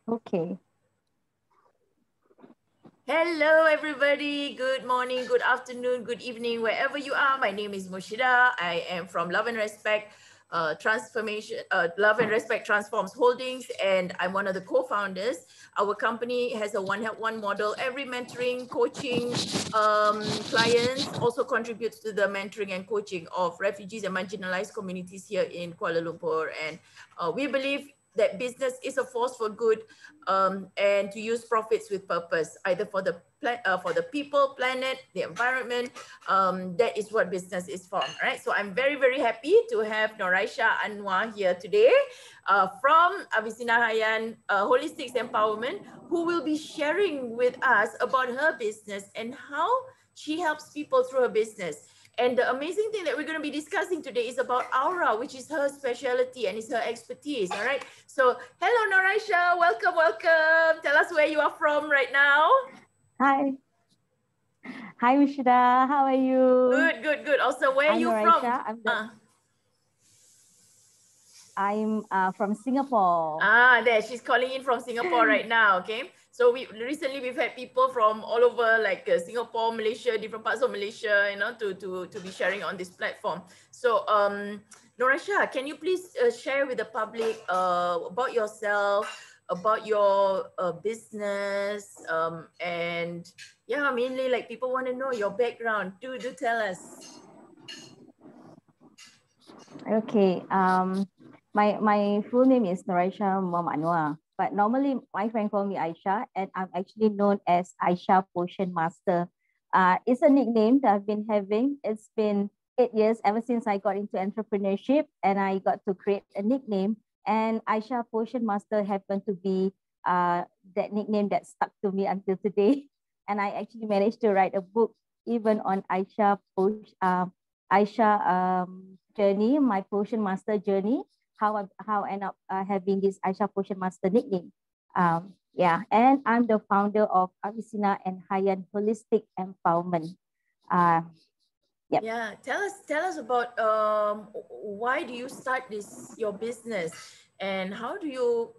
Okay. Hello, everybody. Good morning, good afternoon, good evening, wherever you are. My name is Mushida. I am from Love and Respect Love and Respect Transforms Holdings, and I'm one of the co-founders. Our company has a one help one model. Every mentoring, coaching clients also contributes to the mentoring and coaching of refugees and marginalized communities here in Kuala Lumpur. And we believe that business is a force for good, and to use profits with purpose, either for for the people, planet, the environment. That is what business is for, right? So I'm very, very happy to have Noraisha Anwar here today from Avicenna Hayyan Holistics Empowerment, who will be sharing with us about her business and how she helps people through her business. And the amazing thing that we're going to be discussing today is about aura, which is her specialty and is her expertise. All right. So, hello, Noraisha. Welcome, welcome. Tell us where you are from right now. Hi. Hi, Mishida. How are you? Good, good, good. Also, where are I'm you from? Noraisha. I'm from Singapore. There, she's calling in from Singapore right now. Okay. So we've had people from all over, like Singapore, Malaysia, different parts of Malaysia, to be sharing on this platform. So, Noraisha, can you please share with the public about yourself, about your business, and yeah, mainly like people want to know your background. Do tell us. Okay. My full name is Noraisha Anwar, but normally my friend call me Aisha, and I'm actually known as Aisha Potion Master. It's a nickname that I've been having. It's been 8 years ever since I got into entrepreneurship, and I got to create a nickname. And Aisha Potion Master happened to be that nickname that stuck to me until today. And I actually managed to write a book even on Aisha journey, my Potion Master journey, how I end up having this Aisha Potion Master nickname. Yeah, and I'm the founder of Avicenna and Hayyan Holistic Empowerment. Uh, yep. Yeah, tell us about why do you start your business, and how do you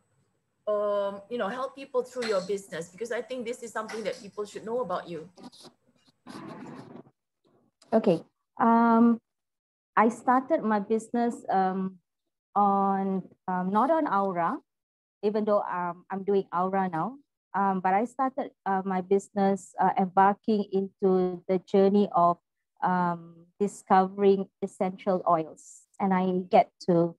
help people through your business, because I think this is something that people should know about you. Okay. Um, I started my business on not on Aura, even though I'm doing Aura now. But I started my business embarking into the journey of discovering essential oils. And I get to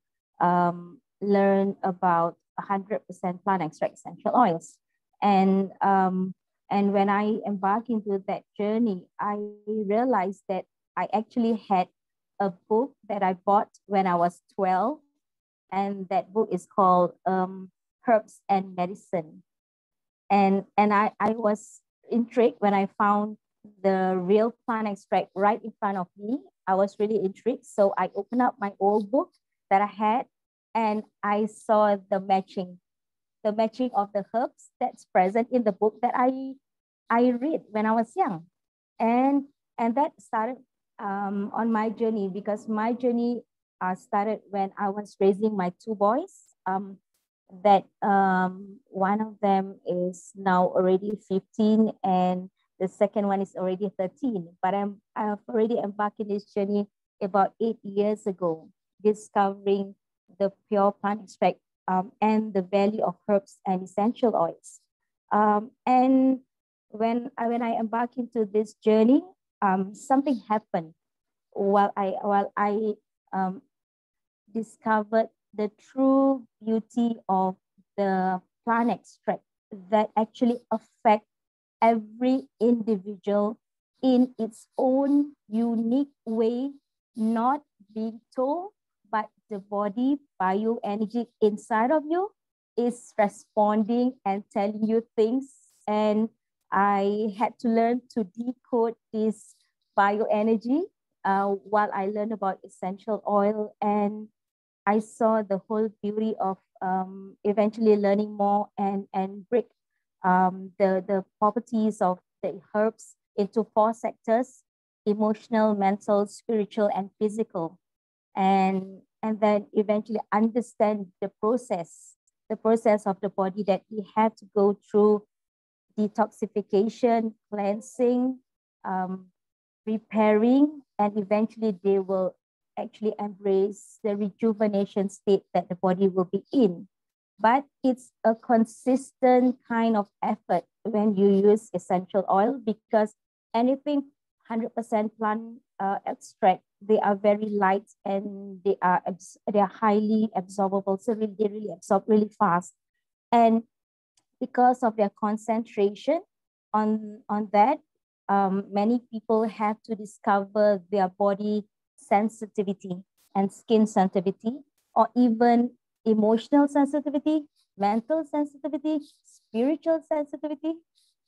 learn about 100% plant extract essential oils. And, um, and when I embark into that journey, I realized that I actually had a book that I bought when I was 12. And that book is called Herbs and Medicine. And I was intrigued when I found the real plant extract right in front of me. I was really intrigued. So I opened up my old book that I had, and I saw the matching of the herbs that's present in the book that I read when I was young. And and that started on my journey, because my journey started when I was raising my two boys. That one of them is now already 15, and the second one is already 13. But I've already embarked in this journey about 8 years ago, discovering the pure plant extract and the value of herbs and essential oils. And when I embark into this journey, something happened while I um, discovered the true beauty of the plant extract that actually affect every individual in its own unique way, not being told, but the body bioenergy inside of you is responding and telling you things. And I had to learn to decode this bioenergy while I learned about essential oil, and I saw the whole beauty of eventually learning more and break the properties of the herbs into four sectors: emotional, mental, spiritual, and physical. And then eventually understand the process the process of the body that we have to go through detoxification, cleansing, um, repairing, and eventually they will actually embrace the rejuvenation state that the body will be in. But it's a consistent kind of effort when you use essential oil, because anything 100% plant extract, they are very light and they are highly absorbable. So they really absorb really fast. And because of their concentration on that, many people have to discover their body sensitivity and skin sensitivity, or even emotional sensitivity, mental sensitivity, spiritual sensitivity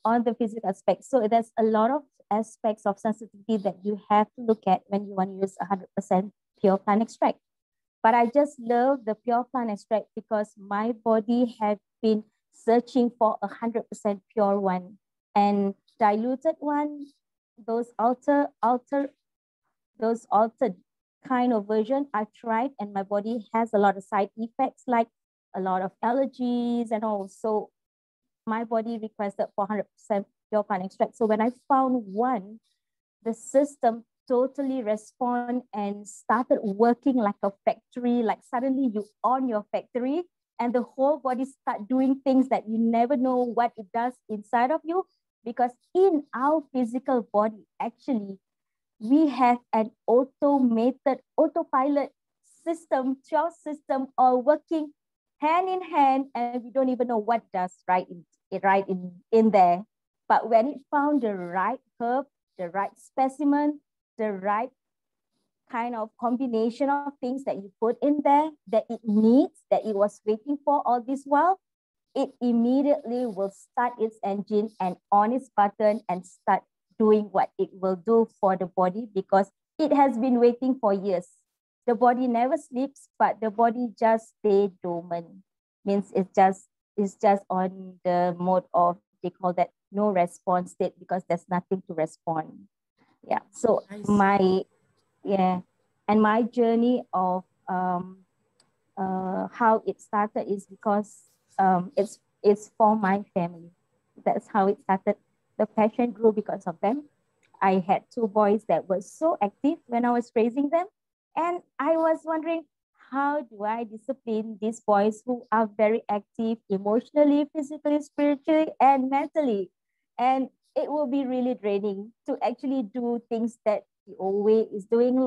on the physical aspect. So there's a lot of aspects of sensitivity that you have to look at when you want to use 100% pure plant extract. But I just love the pure plant extract because my body had been searching for 100% pure one, and diluted one, those altered kind of version I tried, and my body has a lot of side effects like a lot of allergies, and also my body requested for 100% pure plant extract. So when I found one, the system totally respond and started working like a factory. Like suddenly you on your factory and the whole body start doing things that you never know what it does inside of you, because in our physical body actually we have an autopilot system, 12 system, all working hand in hand, and we don't even know what does in there. But when it found the right herb, the right specimen, the right kind of combination of things that you put in there that it needs, that it was waiting for all this while, it immediately will start its engine and on its button and start doing what it will do for the body, because it has been waiting for years. The body never sleeps, but the body just stay dormant. Means it's just on the mode of, they call that no response state, because there's nothing to respond. Yeah. So I see. yeah, and my journey of how it started is because it's for my family. That's how it started. The passion grew because of them. I had two boys that were so active when I was raising them, and I was wondering, how do I discipline these boys who are very active emotionally, physically, spiritually, and mentally? And it will be really draining to actually do things that the old way is doing,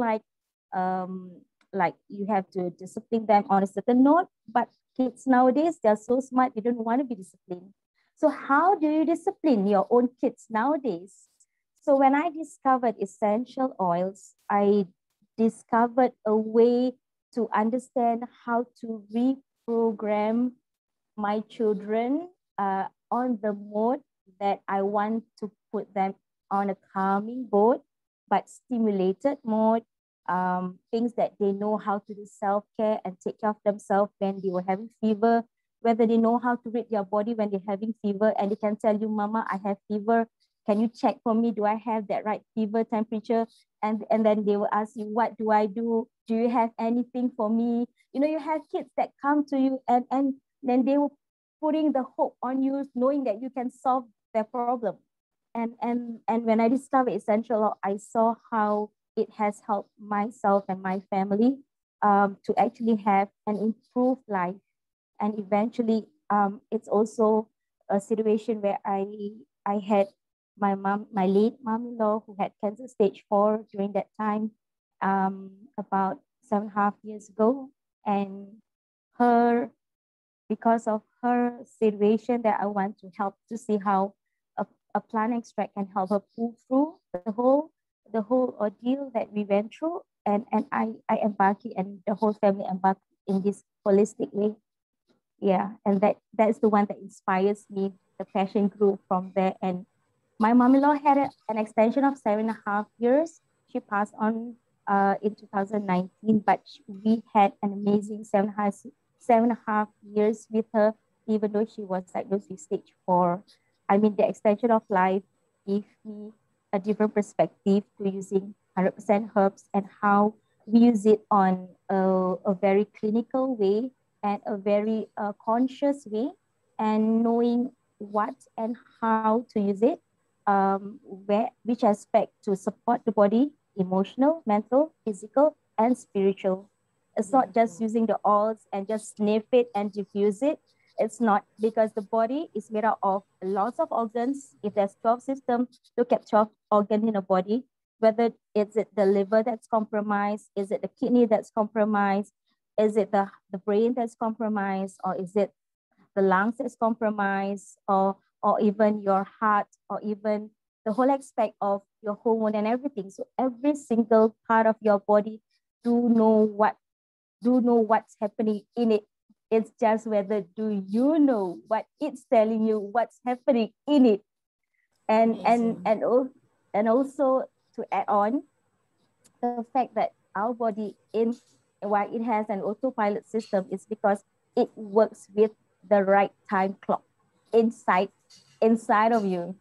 um, like you have to discipline them on a certain note. But kids nowadays, they're so smart, they don't want to be disciplined. So how do you discipline your own kids nowadays? So when I discovered essential oils, I discovered a way to understand how to reprogram my children on the mode that I want to put them on a calming mode, but stimulated mode, things that they know how to do self-care and take care of themselves when they were having fever, whether they know how to read their body when they're having fever, and they can tell you, Mama, I have fever. Can you check for me? Do I have that right fever temperature? And then they will ask you, what do I do? Do you have anything for me? You know, you have kids that come to you, and then they will putting the hope on you, knowing that you can solve their problem. And when I discovered essential oil, I saw how it has helped myself and my family to actually have an improved life. And eventually, it's also a situation where I had my late mom-in-law, who had cancer stage 4 during that time, about 7.5 years ago. And her because of her situation, that I want to help to see how a plant extract can help her pull through the whole ordeal that we went through. And I embarked, and the whole family embarked in this holistic way. Yeah, and that's the one that inspires me. The passion grew from there. And my mom-in-law had an extension of 7.5 years. She passed on in 2019, but we had an amazing 7.5 years with her, even though she was diagnosed with stage 4. I mean, the extension of life gave me a different perspective to using 100% herbs and how we use it on a very clinical way, and a very conscious way, and knowing what and how to use it, which aspect to support the body, emotional, mental, physical, and spiritual. It's not just using the oils and just sniff it and diffuse it. It's not, because the body is made up of lots of organs. If there's 12 systems, look at 12 organs in the body, whether is it the liver that's compromised, is it the kidney that's compromised, is it the brain that's compromised, or is it the lungs that's compromised, or even your heart, or even the whole aspect of your hormone and everything. So every single part of your body do know what's happening in it. It's just whether do you know what it's telling you, what's happening in it. And also to add on, the fact that our body, in why it has an autopilot system, is because it works with the right time clock inside of you,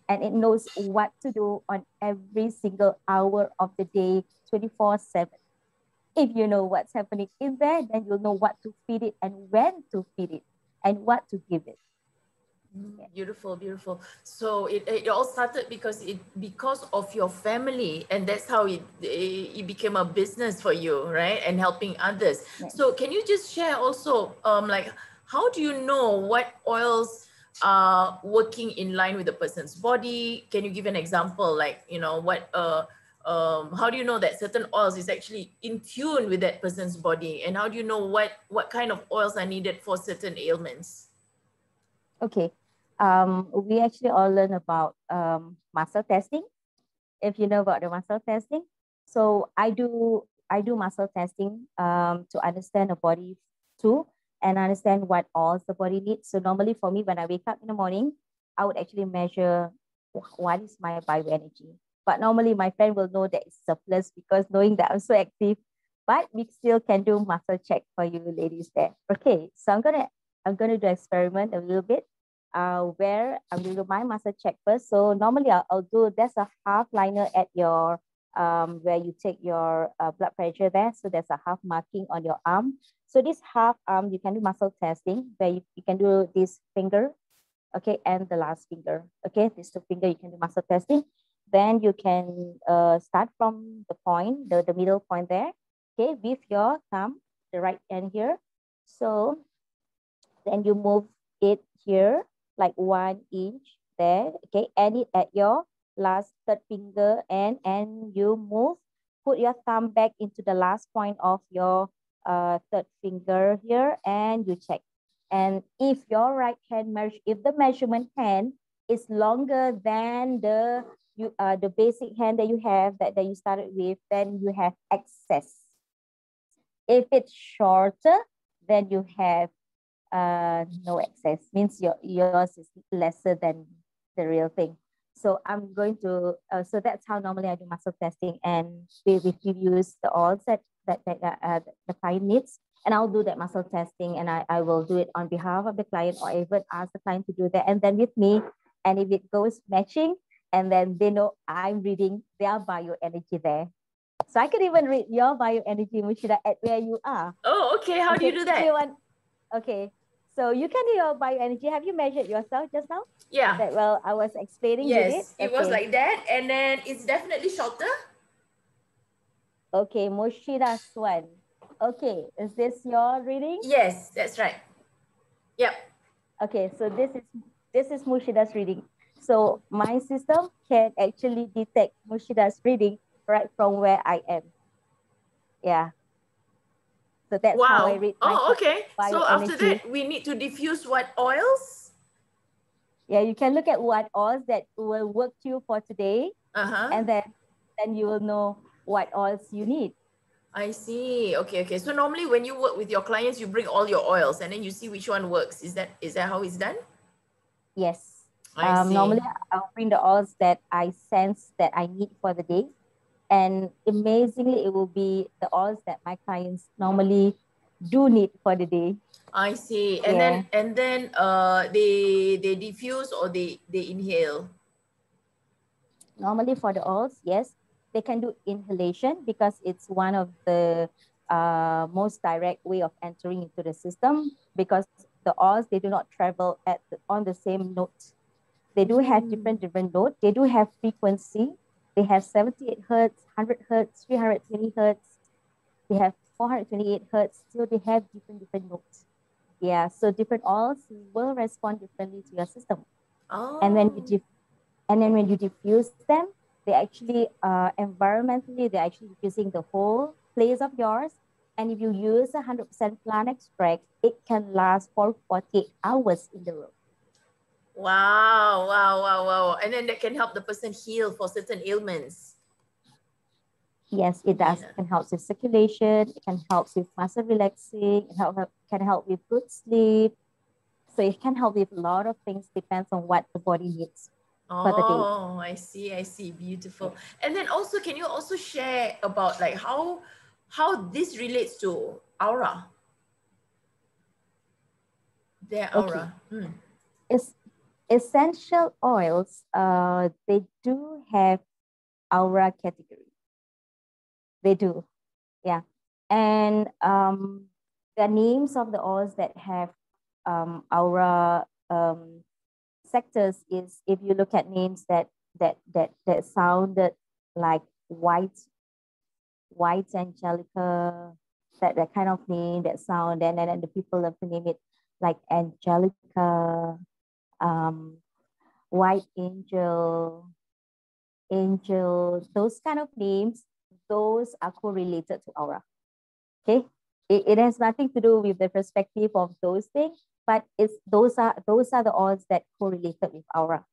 and it knows what to do on every single hour of the day, 24/7. If you know what's happening in there, then you'll know what to feed it and when to feed it and what to give it. Beautiful, beautiful. So it all started because of your family, and that's how it became a business for you, right? And helping others. Yes. So can you just share also, like, how do you know what oils are working in line with the person's body? Can you give an example, like, how do you know that certain oils is actually in tune with that person's body, and how do you know what kind of oils are needed for certain ailments? Okay. We actually all learn about muscle testing. If you know about the muscle testing, so I do muscle testing to understand the body too, and understand what all the body needs. So normally for me, when I wake up in the morning, I would actually measure what is my bioenergy. But normally my friend will know that it's surplus, because knowing that I'm so active. But we still can do muscle check for you ladies there. Okay, so I'm gonna do experiment a little bit. Where I'm going to do my muscle check first. So normally I'll do, there's a half liner at your where you take your blood pressure there. So there's a half marking on your arm. So this half arm, you can do muscle testing where you can do this finger, okay, and the last finger, okay, these two finger, you can do muscle testing. Then you can start from the point, the middle point there, okay, with your thumb, the right hand here. So then you move it here, like 1 inch there, okay, and it at your last third finger, and you move, put your thumb back into the last point of your third finger here, and you check. And if your right hand if the measurement hand is longer than the basic hand that you have, that you started with, then you have excess. If it's shorter, then you have no excess, means yours is lesser than the real thing. So I'm going to, so that's how normally I do muscle testing, and we use the oils that the client needs, and I'll do that muscle testing, and I will do it on behalf of the client, or even ask the client to do that, and then with me, and if it goes matching, and then they know I'm reading their bioenergy there. So I could even read your bioenergy, Mushida, at where you are. Oh, okay. How do you do that? Okay, so you can do your bioenergy. Have you measured yourself just now? Yeah. That, well, I was explaining, you did? Yes, it was like that. And then it's definitely shorter. Okay, Moshida Swan. Okay, is this your reading? Yes, that's right. Yep. Okay, so this is Mushida's reading. So my system can actually detect Mushida's reading right from where I am. Yeah. So that's how I read my okay. So after bioenergy. that, we need to diffuse what oils? Yeah, you can look at what oils that will work to you for today. And then you will know what oils you need. I see. Okay, okay. So normally when you work with your clients, you bring all your oils and then you see which one works. Is that how it's done? Yes. I see. Normally I'll bring the oils that I sense that I need for the day. And amazingly, it will be the oils that my clients normally do need for the day. I see. And then they diffuse or they inhale. Normally for the oils, yes, they can do inhalation, because it's one of the most direct way of entering into the system, because the oils, they do not travel on the same note. They do have different notes. They do have frequency. They have 78 hertz, 100 hertz, 320 hertz. They have 428 hertz. So they have different notes. Yeah, so different oils will respond differently to your system. Oh. And then when you diffuse them, they actually environmentally, they're actually diffusing the whole place of yours. And if you use 100% plant extract, it can last for 48 hours in the room. Wow, wow, wow, wow. And then that can help the person heal for certain ailments. Yes, it does. Yeah. It can help with circulation. It can help with muscle relaxing. It can help with good sleep. So it can help with a lot of things, depends on what the body needs for the day. Oh, I see. Beautiful. And then also, can you also share about like how this relates to aura? Their aura. Okay. Essential oils, they do have aura category. They do, yeah. And the names of the oils that have aura sectors is, if you look at names that sounded like white angelica, that kind of name, that sound, and then the people love to name it like angelica, white angel, those kind of names, those are correlated to aura. Okay, it has nothing to do with the perspective of those things, but those are the odds that correlated with aura.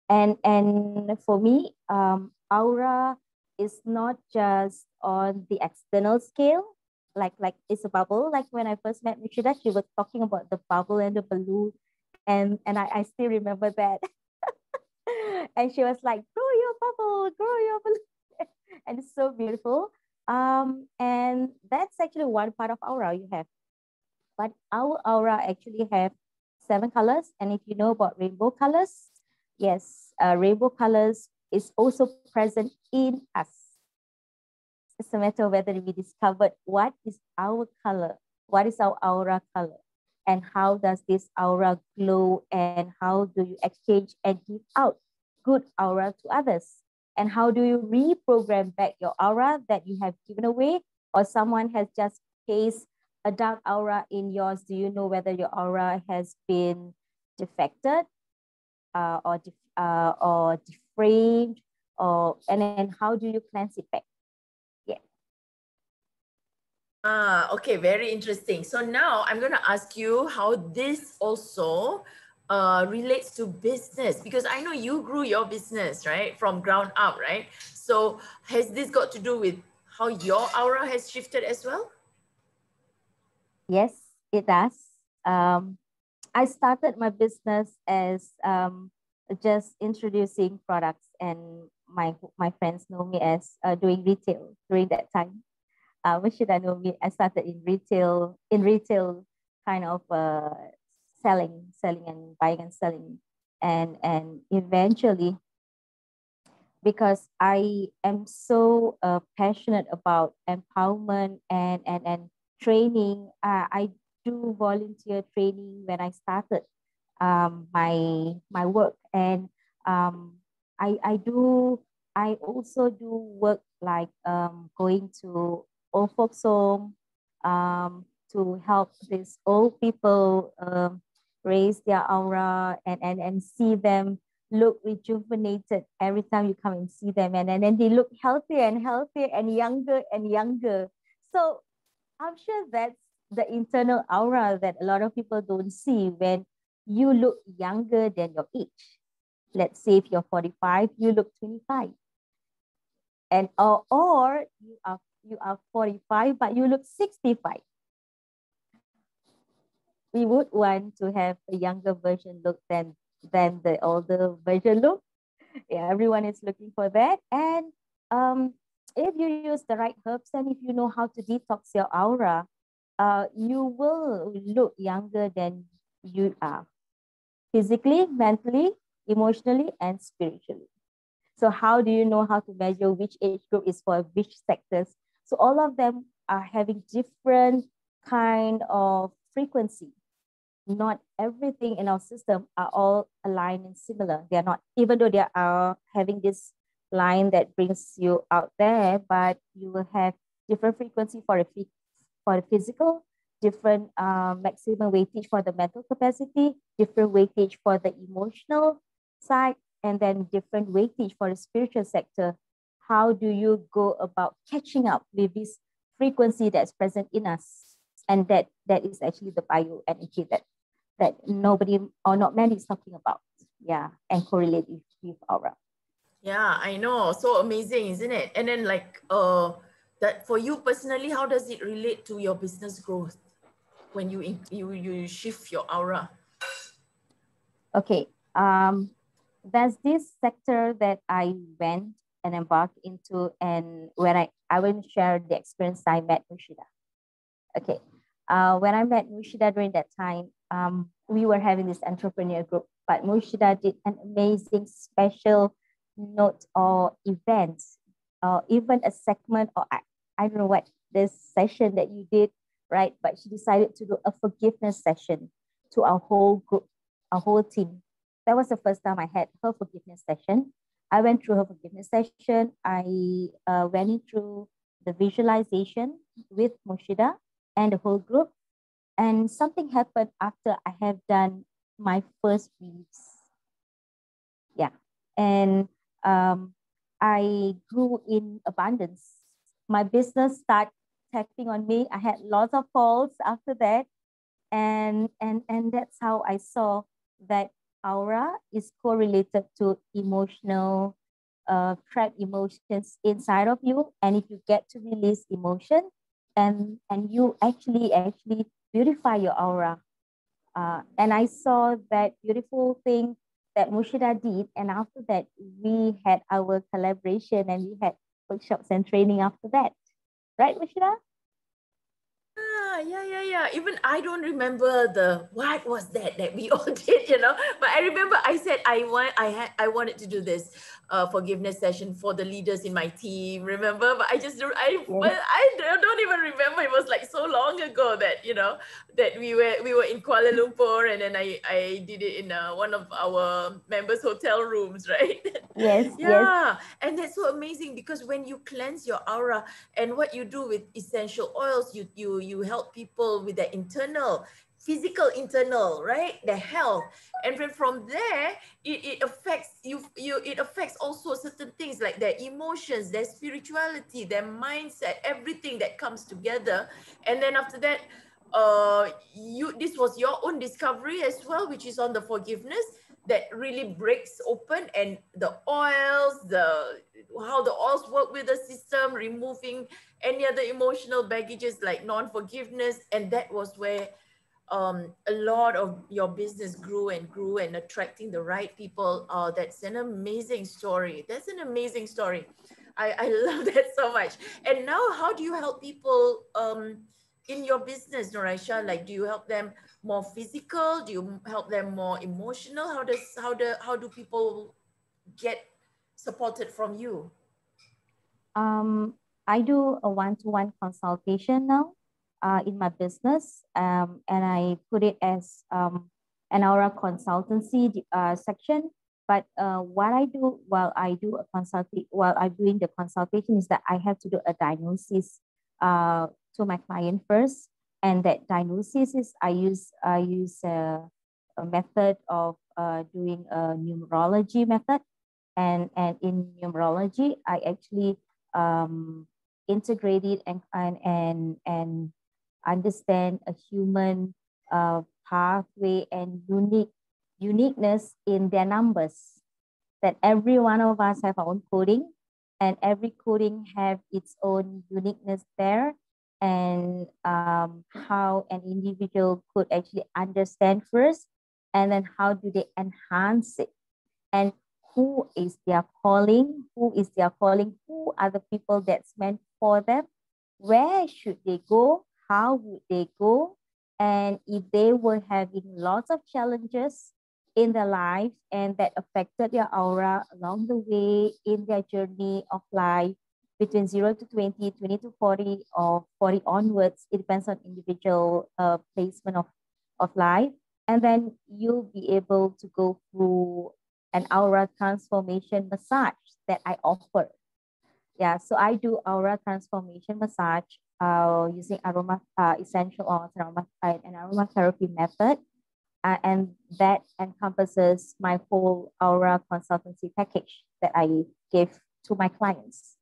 And for me, aura is not just on the external scale, like it's a bubble. Like when I first met Michelle, she was talking about the bubble and the balloon, and I still remember that. And she was like, grow your bubble, grow your balloon. And it's so beautiful. And that's actually one part of aura you have. But our aura actually have 7 colors. And if you know about rainbow colors, yes, rainbow colors is also present in us. It's a matter of whether we discovered what is our color, what is our aura color, and how does this aura glow, and how do you exchange and give out good aura to others, and how do you reprogram back your aura that you have given away, or someone has just placed a dark aura in yours. Do you know whether your aura has been defected, or deframed, and then how do you cleanse it back? Yeah. Okay, very interesting. So now I'm going to ask you how this also relates to business, because I know you grew your business, right, from ground up, right? So has this got to do with how your aura has shifted as well? Yes, it does. I started my business as just introducing products, and my friends know me as doing retail during that time. When should I know me? I started in retail kind of selling and buying and selling, and eventually, because I am so passionate about empowerment and training. I do volunteer training when I started my work, and um, I also do work like going to old folks home, to help these old people raise their aura, and see them look rejuvenated every time you come and see them, and then they look healthier and healthier and younger. So I'm sure that's the internal aura that a lot of people don't see when you look younger than your age. Let's say if you're 45, you look 25. And or you are 45, but you look 65. We would want to have a younger version look than the older version look. Yeah, everyone is looking for that. And if you use the right herbs, and if you know how to detox your aura, you will look younger than you are, physically, mentally, emotionally, and spiritually. So how do you know how to measure which age group is for which sectors? So all of them are having different kind of frequency. Not everything in our system are all aligned and similar. They are not, even though they are having this line that brings you out there, but you will have different frequency for the physical, different maximum weightage for the mental capacity, different weightage for the emotional side, and then different weightage for the spiritual sector. How do you go about catching up with this frequency that's present in us? And that is actually the bioenergy that nobody or not many is talking about. Yeah, and correlate with aura. Yeah, I know. So amazing, isn't it? And then like that for you personally, how does it relate to your business growth when you shift your aura? Okay. There's this sector that I went and embarked into, and when I will share the experience I met Mushida. Okay. When I met Mushida during that time, we were having this entrepreneur group, but Mushida did an amazing special note or event, or even a segment, or I don't know what this session that you did, right? But she decided to do a forgiveness session to our whole group, our whole team. That was the first time I had her forgiveness session. I went through her forgiveness session. I went in through the visualization with Mushida and the whole group. And something happened after I have done my first release. Yeah. And I grew in abundance. My business started tapping on me. I had lots of calls after that. And that's how I saw that aura is correlated to emotional trapped emotions inside of you. And if you get to release emotion, and you actually beautify your aura. And I saw that beautiful thing that Mushida did. And after that, we had our collaboration and we had workshops and training after that. Right, Mushida? Yeah. Even I don't remember the what was that we all did, But I remember I said I wanted to do this forgiveness session for the leaders in my team. Remember, but I just don't Yes. I don't even remember. It was like so long ago that that we were in Kuala Lumpur, and then I did it in one of our members' hotel rooms, right? Yes, yes. Yeah, and that's so amazing because when you cleanse your aura and what you do with essential oils, you help people with their internal physical internal, right, their health. And then from there it affects it affects also certain things like their emotions, their spirituality, their mindset, everything that comes together. And then after that, this was your own discovery as well, which is on the forgiveness, that really breaks open, and the oils, the how the oils work with the system, removing any other emotional baggages like non-forgiveness. And that was where a lot of your business grew and grew and attracting the right people. That's an amazing story. That's an amazing story. I love that so much. And now, how do you help people in your business, Noraisha? Like, do you help them more physical? Do you help them more emotional? How do people get supported from you? Um, I do a one-to-one consultation now in my business, and I put it as an aura consultancy section. But what I do while I'm doing the consultation is that I have to do a diagnosis to my client first, and that diagnosis is I use a method of doing a numerology method, and in numerology I actually integrated and understand a human pathway and uniqueness in their numbers, that every one of us have our own coding, and every coding have its own uniqueness there, and how an individual could actually understand first, and then how do they enhance it, and who is their calling, who are the people that's meant for them, where should they go, how would they go, and if they were having lots of challenges in their life and that affected their aura along the way in their journey of life, between 0 to 20, 20 to 40, or 40 onwards. It depends on individual placement of life. And then you'll be able to go through an aura transformation massage that I offer. Yeah, so I do aura transformation massage using aroma essential oils and aromatherapy method. And that encompasses my whole aura consultancy package that I give to my clients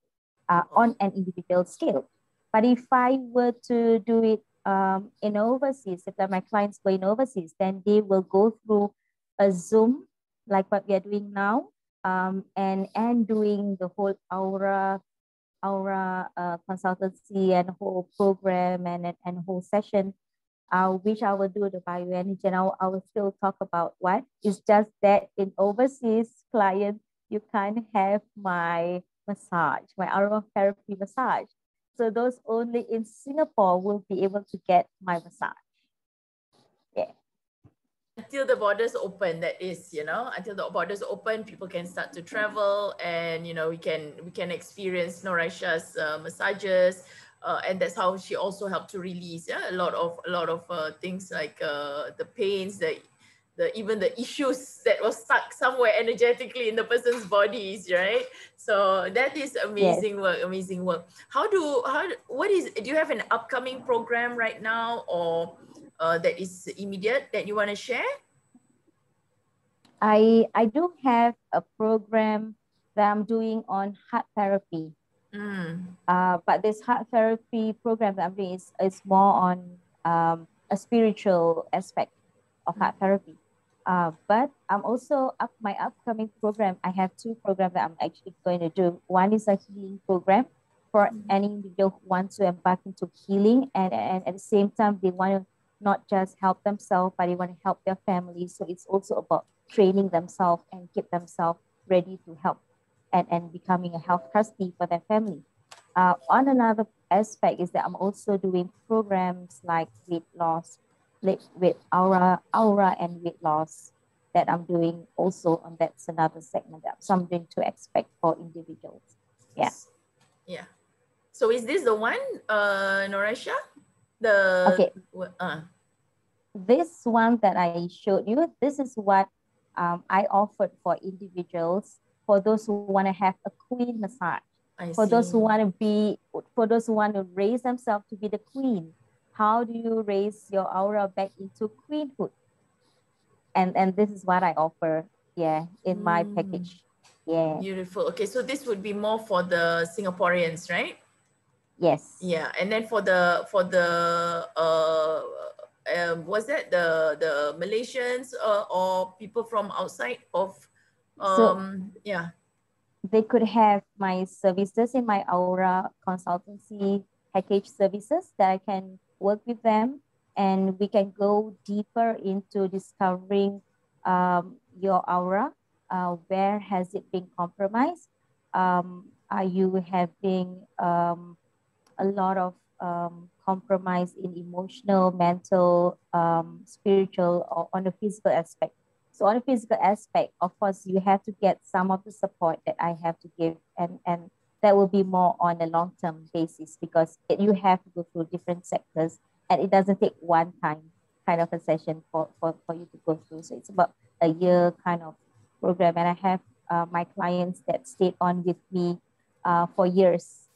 on an individual scale. But if I were to do it in overseas, if my clients go in overseas, then they will go through a Zoom like what we are doing now, and doing the whole aura consultancy and whole program and whole session, which I will do the bioenergy, and I will still talk about what. It's just that in overseas client, you can't have my massage, my aromatherapy massage. So those only in Singapore will be able to get my massage. Yeah. Until the borders open, that is, until the borders open, people can start to travel, and we can experience Noraisha's massages, and that's how she also helped to release a lot of things like the pains, even the issues that was stuck somewhere energetically in the person's bodies, right? So that is amazing. Yes. Amazing work. Do you have an upcoming program right now, or that is immediate that you want to share? I do have a program that I'm doing on heart therapy. But this heart therapy program that I'm doing is more on a spiritual aspect of heart therapy. But I'm also my upcoming program. I have two programs that I'm actually going to do. One is a healing program for any individual who wants to embark into healing, and at the same time they want to not just help themselves, but they want to help their family. So it's also about training themselves and get themselves ready to help and becoming a health trustee for their family. On another aspect is that I'm also doing programs like weight loss, with aura and weight loss that I'm doing also on. That's another segment that I'm something to expect for individuals. Yeah. Yeah. So is this the one, Noraisha? Okay. This one that I showed you, this is what I offered for individuals, for those who want to have a queen massage. For those who want to raise themselves to be the queen. How do you raise your aura back into queenhood? And this is what I offer, in my package. Yeah. Beautiful. Okay, so this would be more for the Singaporeans, right? Yes. Yeah, and then for the was that the Malaysians or people from outside of yeah, they could have my services in my aura consultancy package services that I can work with them, and we can go deeper into discovering your aura. Where has it been compromised? Are you having a lot of compromise in emotional, mental, spiritual, or on the physical aspect? So on the physical aspect, of course, you have to get some of the support that I have to give, and that will be more on a long-term basis, because you have to go through different sectors, and it doesn't take one time kind of a session for you to go through. So it's about a year kind of program, and I have my clients that stayed on with me for years.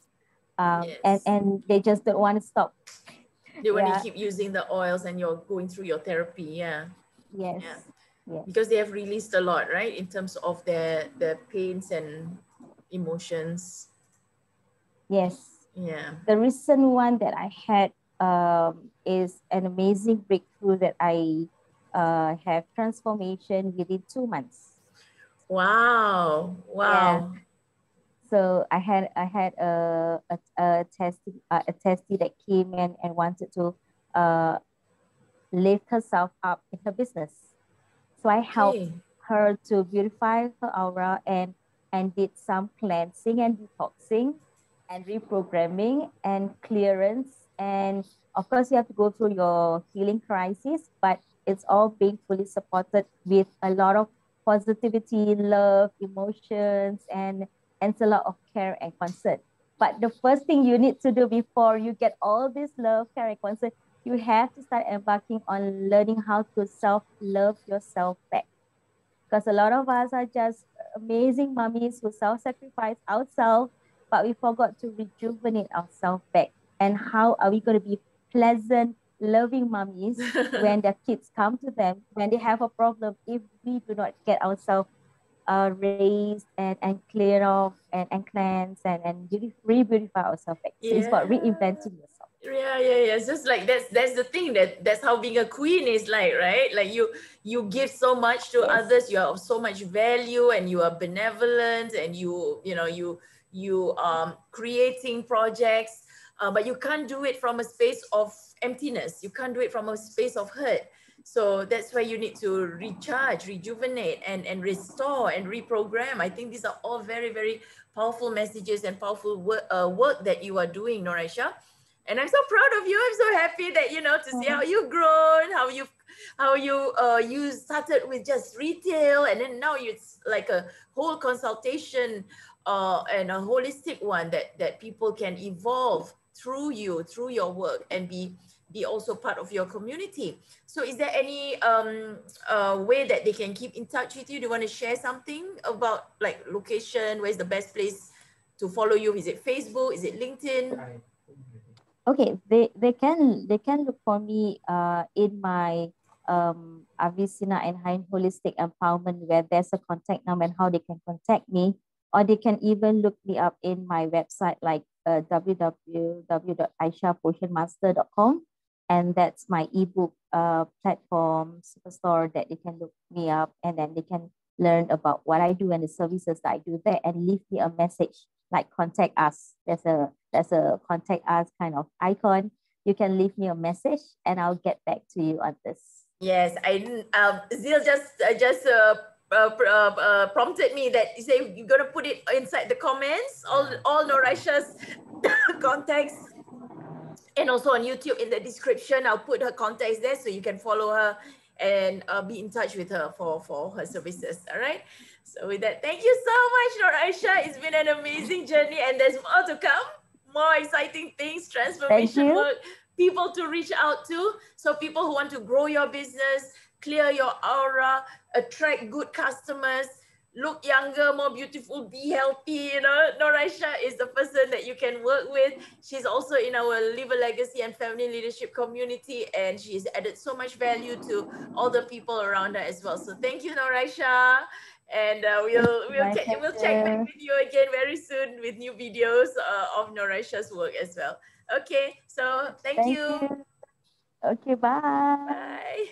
And they just don't want to stop. They want to keep using the oils, and you're going through your therapy. Yes. Because they have released a lot, right, in terms of their pains and emotions. Yes. Yeah. The recent one that I had is an amazing breakthrough that I have transformation within 2 months. Wow. Yeah. So I had a testee that came in and wanted to lift herself up in her business. So I helped her to beautify her aura and did some cleansing and detoxing and reprogramming and clearance. And of course, you have to go through your healing crisis, but it's all being fully supported with a lot of positivity, love, emotions, and a lot of care and concern. But the first thing you need to do before you get all this love, care, and concern, you have to start embarking on learning how to self-love yourself back. Because a lot of us are just amazing mummies who self-sacrifice ourselves, but we forgot to rejuvenate ourselves back. And how are we going to be pleasant, loving mummies when their kids come to them, when they have a problem, if we do not get ourselves raised and clear off and cleanse and re-beautify ourselves back. So it's about reinventing yourself. Yeah. It's just like that's the thing, that's how being a queen is like, right? Like you give so much to others, you are of so much value, and you are benevolent, and you creating projects, but you can't do it from a space of emptiness. You can't do it from a space of hurt. So that's why you need to recharge, rejuvenate, and restore and reprogram. I think these are all very, very powerful messages and powerful work that you are doing, Noraisha. And I'm so proud of you. I'm so happy that, to see how you've grown, you started with just retail, and then now it's like a whole consultation and a holistic one that people can evolve through you, through your work, and be also part of your community. So is there any way that they can keep in touch with you? Do you want to share something about like location? Where's the best place to follow you? Is it Facebook? Is it LinkedIn? Okay, they can look for me in my Avicenna and Hayyan Holistic Empowerment, where there's a contact number and how they can contact me, or they can even look me up in my website like www.aishapotionmaster.com, and that's my ebook platform superstore that they can look me up, and then they can learn about what I do and the services that I do there, and leave me a message like contact us. There's a contact us kind of icon. You can leave me a message and I'll get back to you on this. Yes, I didn't. Zil just prompted me that you say you're gonna put it inside the comments. All Noraisha's contacts, and also on YouTube in the description. I'll put her contacts there so you can follow her and be in touch with her for her services. All right. So with that, thank you so much, Noraisha. It's been an amazing journey, and there's more to come. More exciting things, transformation work, people to reach out to. So people who want to grow your business, clear your aura, attract good customers, look younger, more beautiful, be healthy. Noraisha is the person that you can work with. She's also in our Live a Legacy and Family Leadership community, and she's added so much value to all the people around her as well. So thank you, Noraisha. And we'll check back with you again very soon with new videos of Noraisha's work as well. Okay, so thank you. Okay, bye. Bye.